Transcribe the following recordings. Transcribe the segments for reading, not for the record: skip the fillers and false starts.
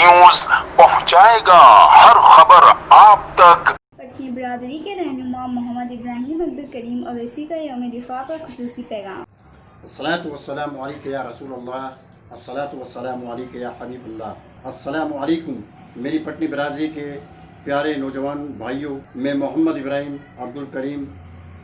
News پہنچائے گا ہر خبر آپ تک۔ پٹنی برادری کے رہنما محمد ابراہیم عبدالکریم اویسی کا یوم دفاع پر خصوصی پیغام۔ الصلاۃ والسلام علیک یا رسول اللہ، الصلاۃ والسلام علیک یا حبیب اللہ۔ السلام علیکم میری پٹنی برادری کے پیارے نوجوان بھائیوں، میں محمد ابراہیم عبدالکریم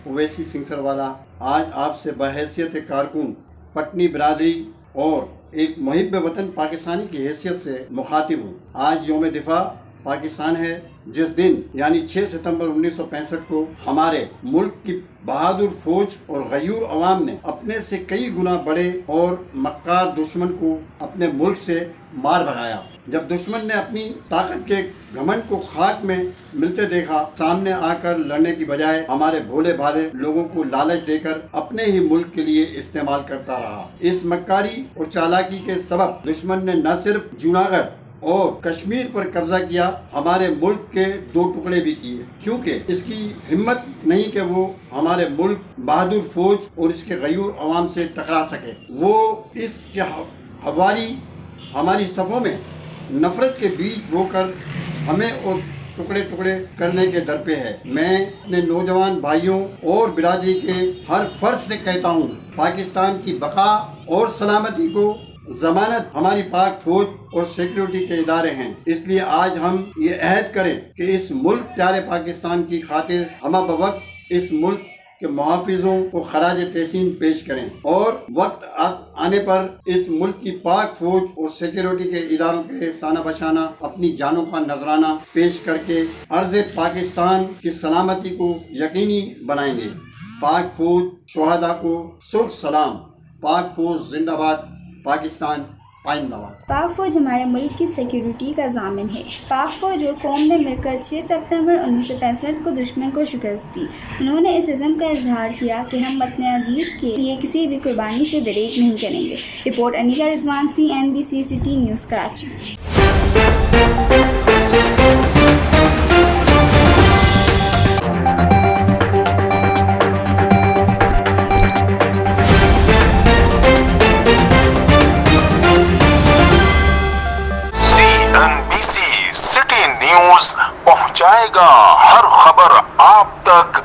اویسی سنگسروالا آج آپ سے بحیثیت کارکن پٹنی برادری اور ایک محب وطن پاکستانی کی حیثیت سے مخاطب ہوں۔ آج یوم دفاع پاکستان ہے، جس دن یعنی 6 ستمبر 1965 کو ہمارے ملک کی بہادر فوج اور غیور عوام نے اپنے سے کئی گنا بڑے اور مکار دشمن کو اپنے ملک سے مار بھگایا۔ جب دشمن نے اپنی طاقت کے گھمنڈ کو خاک میں ملتے دیکھا، سامنے آ کر لڑنے کی بجائے ہمارے بھولے بھالے لوگوں کو لالچ دے کر اپنے ہی ملک کے لیے استعمال کرتا رہا۔ اس مکاری اور چالاکی کے سبب دشمن نے نہ صرف جوناگڑھ اور کشمیر پر قبضہ کیا، ہمارے ملک کے 2 ٹکڑے بھی کیے، کیونکہ اس کی ہمت نہیں کہ وہ ہمارے ملک بہادر فوج اور اس کے غیور عوام سے ٹکرا سکے۔ وہ اس کے حوالی ہماری صفوں میں نفرت کے بیج بو کر ہمیں اور ٹکڑے ٹکڑے کرنے کے درپے ہے۔ میں اپنے نوجوان بھائیوں اور برادری کے ہر فرد سے کہتا ہوں، پاکستان کی بقا اور سلامتی کو ضمانت ہماری پاک فوج اور سیکیورٹی کے ادارے ہیں۔ اس لیے آج ہم یہ عہد کریں کہ اس ملک پیارے پاکستان کی خاطر ہمہ بوقت اس ملک کے محافظوں کو خراج تحسین پیش کریں، اور وقت آنے پر اس ملک کی پاک فوج اور سیکیورٹی کے اداروں کے شانہ بشانہ اپنی جانوں کا نذرانہ پیش کر کے ارض پاکستان کی سلامتی کو یقینی بنائیں گے۔ پاک فوج شہداء کو سرخ سلام۔ پاک فوج زندہ باد، پاکستان پائندہ باد۔ پاک فوج ہمارے ملک کی سیکیورٹی کا ضامن ہے۔ پاک فوج اور قوم نے مل کر 6 ستمبر 1965 کو دشمن کو شکست دی۔ انہوں نے اس عزم کا اظہار کیا کہ ہم وطن عزیز کے لیے کسی بھی قربانی سے دریغ نہیں کریں گے۔ رپورٹ انیکا رضوان، CNBC city news, Karachi. CNBC city news پہنچائے گا ہر خبر آپ تک۔